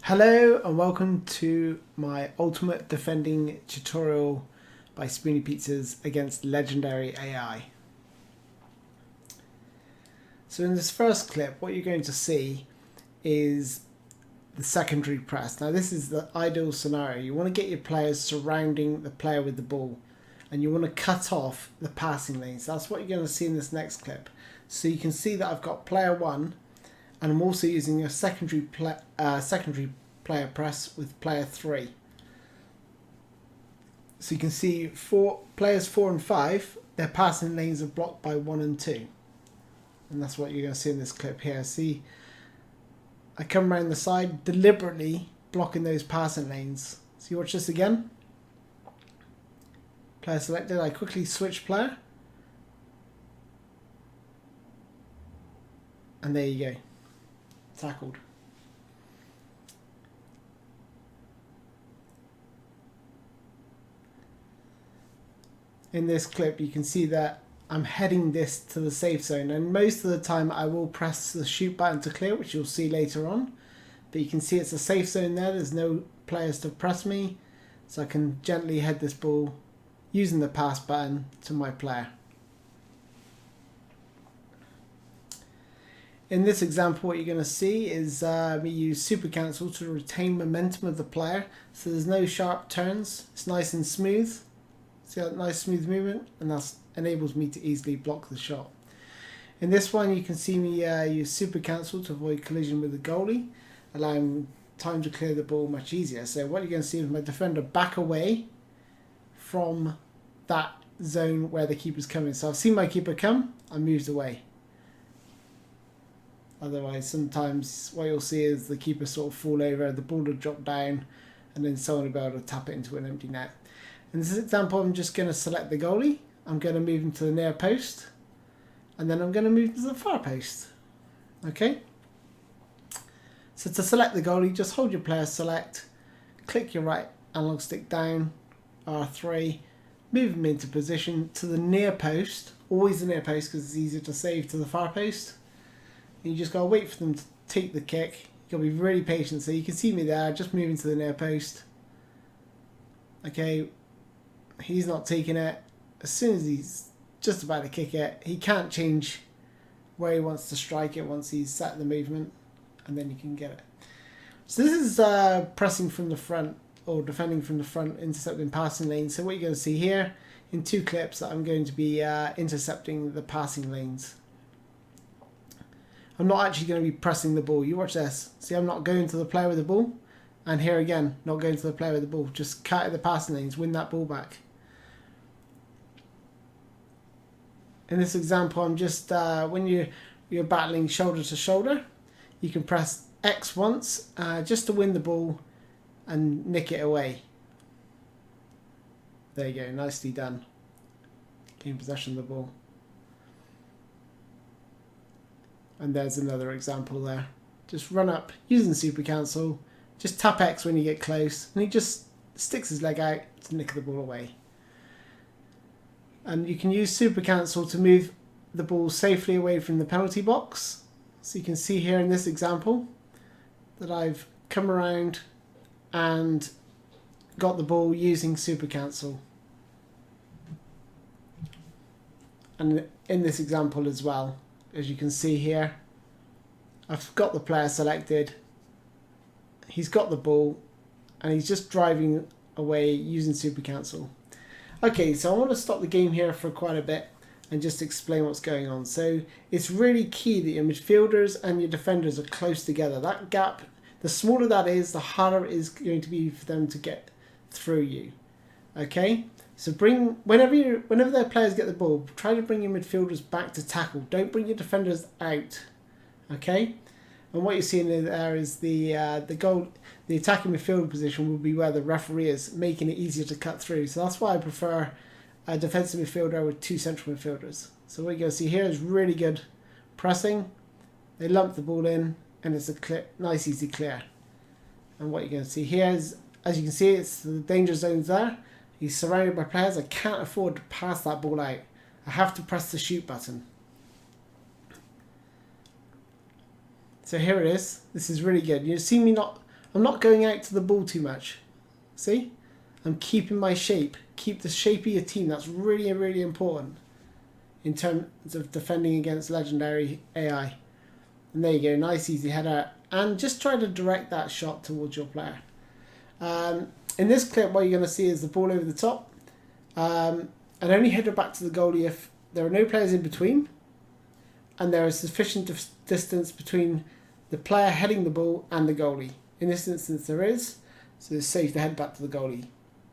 Hello and welcome to my ultimate defending tutorial by Spoony Pizzas against legendary AI. So in this first clip, what you're going to see is the secondary press. Now this is the ideal scenario. You want to get your players surrounding the player with the ball and you want to cut off the passing lanes. That's what you're going to see in this next clip. So you can see that I've got player 1 and I'm also using a secondary player press with player 3. So you can see players 4 and 5, their passing lanes are blocked by 1 and 2. And that's what you're going to see in this clip here. See, I come around the side, deliberately blocking those passing lanes. So you watch this again. Player selected, I quickly switch player. And there you go. Tackled. In this clip you can see that I'm heading this to the safe zone, and most of the time I will press the shoot button to clear, which you'll see later on, but you can see it's a safe zone there. There's no players to press me, so I can gently head this ball using the pass button to my player. In this example what you're going to see is me use super cancel to retain momentum of the player, so there's no sharp turns, it's nice and smooth. See that nice smooth movement, and that enables me to easily block the shot. In this one you can see me use super cancel to avoid collision with the goalie, allowing time to clear the ball much easier. So what you're going to see is my defender back away from that zone where the keeper's coming. So I've seen my keeper come, I moved away. Otherwise sometimes what you'll see is the keeper sort of fall over, the ball will drop down, and then someone will be able to tap it into an empty net. In this example, I'm just going to select the goalie. I'm going to move him to the near post, and then I'm going to move him to the far post. Okay? So to select the goalie, just hold your player select, click your right analog stick down, R3, move him into position to the near post, always the near post because it's easier to save to the far post. And you just got to wait for them to take the kick. You've got to be really patient. So you can see me there, just moving to the near post. Okay. He's not taking it. As soon as he's just about to kick it, he can't change where he wants to strike it once he's set the movement, and then you can get it. So this is pressing from the front, or defending from the front, intercepting passing lanes. So what you're going to see here in 2 clips that I'm going to be intercepting the passing lanes. I'm not actually going to be pressing the ball. You watch this. See, I'm not going to the player with the ball. And here again, not going to the player with the ball. Just cut at the passing lanes, win that ball back. In this example, I'm just, when you're battling shoulder to shoulder, you can press X once just to win the ball and nick it away. There you go, nicely done. Gain possession of the ball. And there's another example there. Just run up using super cancel. Just tap X when you get close, and he just sticks his leg out to nick the ball away. And you can use super cancel to move the ball safely away from the penalty box. So you can see here in this example that I've come around and got the ball using super cancel. And in this example as well, as you can see here, I've got the player selected. He's got the ball and he's just driving away using super cancel. Okay, so I want to stop the game here for quite a bit and just explain what's going on. So it's really key that your midfielders and your defenders are close together. That gap, the smaller that is, the harder it is going to be for them to get through you. Okay, so whenever their players get the ball, try to bring your midfielders back to tackle. Don't bring your defenders out. Okay. And what you're seeing there is the attacking midfield position will be where the referee is, making it easier to cut through. So that's why I prefer a defensive midfielder with 2 central midfielders. So what you're going to see here is really good pressing. They lump the ball in, and it's a nice easy clear. And what you're going to see here is, as you can see, it's the danger zones there. He's surrounded by players. I can't afford to pass that ball out. I have to press the shoot button. So here it is. This is really good. You see me not, I'm not going out to the ball too much. See? I'm keeping my shape. Keep the shape of your team. That's really, really important in terms of defending against legendary AI. And there you go. Nice, easy header. And just try to direct that shot towards your player. In this clip, what you're going to see is the ball over the top. And only header back to the goalie if there are no players in between. And there is sufficient distance between the player heading the ball and the goalie. In this instance, there is. So it's safe to head back to the goalie.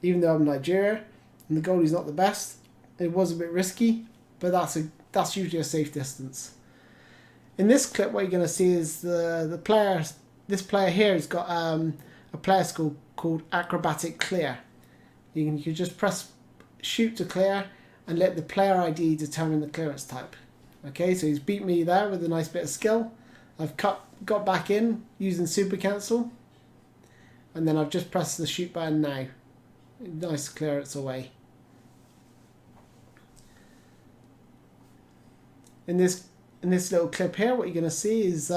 Even though I'm Nigeria and the goalie's not the best, it was a bit risky, but that's usually a safe distance. In this clip, what you're going to see is the player. This player here has got a player skill called Acrobatic Clear. You can just press shoot to clear and let the player ID determine the clearance type. Okay, so he's beat me there with a nice bit of skill. I've got back in using super cancel, and then I've just pressed the shoot button now. Nice clearance away. In this little clip here, what you're going to see is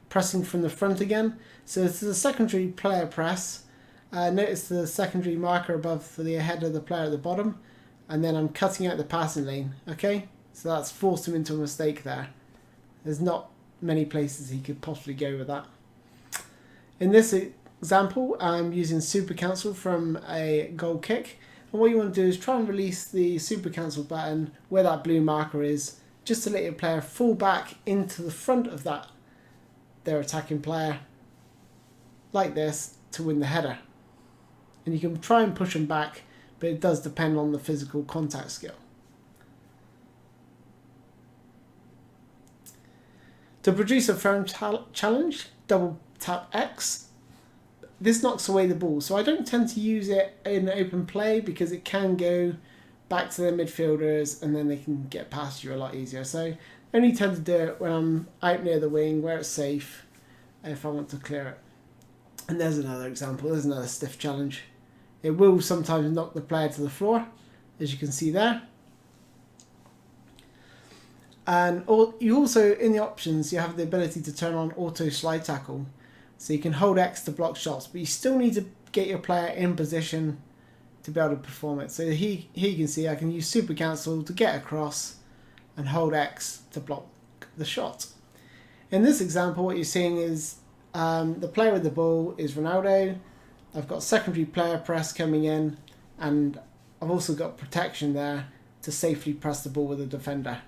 pressing from the front again. So this is a secondary player press. Notice the secondary marker above the head of the player at the bottom, and then I'm cutting out the passing lane. Okay, so that's forced him into a mistake there. There's not many places he could possibly go with that. In this example, I'm using super cancel from a goal kick, and what you want to do is try and release the super cancel button where that blue marker is, just to let your player fall back into the front of their attacking player like this to win the header. And you can try and push them back, but it does depend on the physical contact skill. To produce a firm challenge, double tap X. This knocks away the ball, so I don't tend to use it in open play because it can go back to their midfielders and then they can get past you a lot easier. So I only tend to do it when I'm out near the wing where it's safe if I want to clear it. And there's another example. There's another stiff challenge. It will sometimes knock the player to the floor, as you can see there. And you also, in the options, you have the ability to turn on auto slide tackle. So you can hold X to block shots, but you still need to get your player in position to be able to perform it. So here you can see I can use super cancel to get across and hold X to block the shot. In this example, what you're seeing is the player with the ball is Ronaldo. I've got secondary player press coming in, and I've also got protection there to safely press the ball with the defender.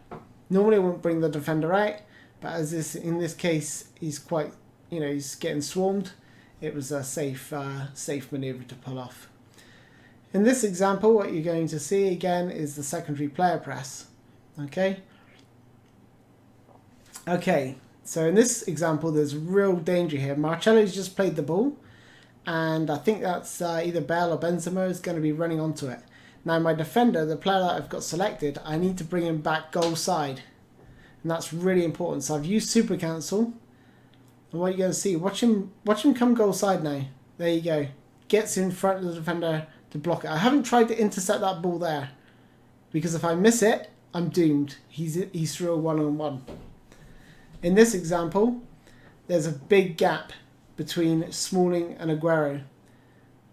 Normally I won't bring the defender out, but in this case he's quite, he's getting swarmed. It was a safe maneuver to pull off. In this example, what you're going to see again is the secondary player press. Okay, so in this example there's real danger here. Marcello's just played the ball, and I think that's either Bale or Benzema is going to be running onto it. Now my defender, the player that I've got selected, I need to bring him back goal side, and that's really important. So I've used super cancel, and what you're going to see, watch him come goal side now. There you go, gets in front of the defender to block it. I haven't tried to intercept that ball there, because if I miss it, I'm doomed. He's through a one-on-one. In this example, there's a big gap between Smalling and Aguero,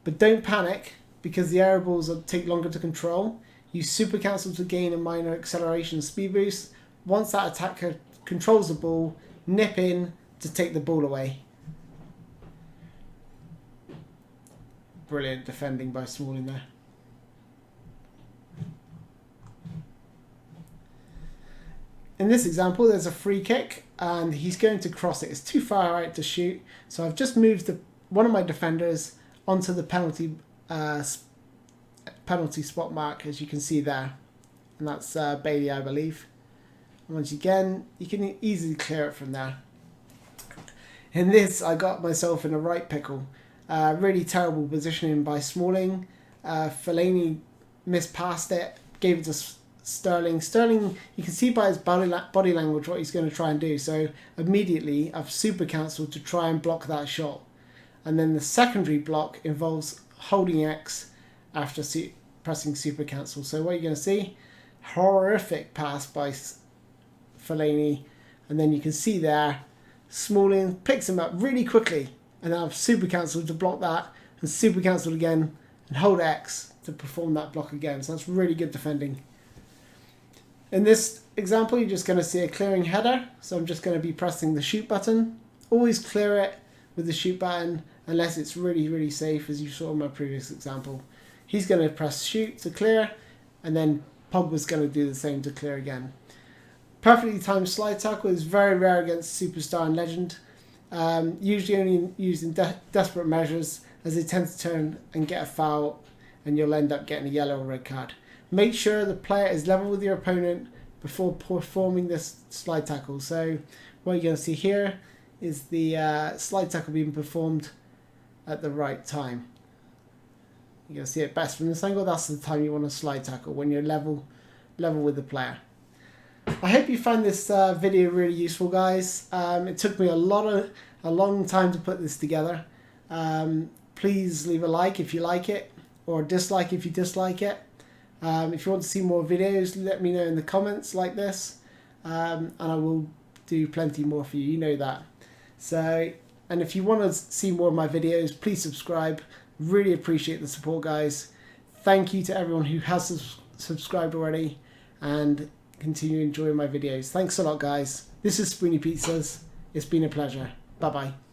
but don't panic, because the air balls will take longer to control. Use super cancel to gain a minor acceleration speed boost. Once that attacker controls the ball, nip in to take the ball away. Brilliant defending by Smalling there. In this example, there's a free kick and he's going to cross it. It's too far out to shoot, so I've just moved one of my defenders onto the penalty spot mark, as you can see there, and that's Bailey, I believe. And once again, you can easily clear it from there. In this, I got myself in a right pickle. Really terrible positioning by Smalling. Fellaini missed past it, gave it to Sterling. Sterling, you can see by his body language what he's going to try and do. So immediately I've super cancelled to try and block that shot. And then the secondary block involves holding X after pressing super cancel. So what you're going to see, horrific pass by Fellaini. And then you can see there, Smalling picks him up really quickly and then have super cancel to block that, and super cancel again, and hold X to perform that block again. So that's really good defending. In this example, you're just going to see a clearing header. So I'm just going to be pressing the shoot button. Always clear it with the shoot button unless it's really, really safe, as you saw in my previous example. He's going to press shoot to clear, and then Pogba's going to do the same to clear again. Perfectly timed slide tackle is very rare against superstar and legend. Usually only used in desperate measures, as they tend to turn and get a foul, and you'll end up getting a yellow or red card. Make sure the player is level with your opponent before performing this slide tackle. So what you're going to see here is the slide tackle being performed at the right time. You're going to see it best from this angle. That's the time you want to slide tackle, when you're level with the player. I hope you find this video really useful, guys. It took me a long time to put this together. Please leave a like if you like it, or dislike if you dislike it. If you want to see more videos, let me know in the comments like this, and I will do plenty more for you. You know that. So, and if you want to see more of my videos, please subscribe. Really appreciate the support, guys. Thank you to everyone who has subscribed already, and continue enjoying my videos. Thanks a lot, guys. This is Spoony Pizzas. It's been a pleasure. Bye bye.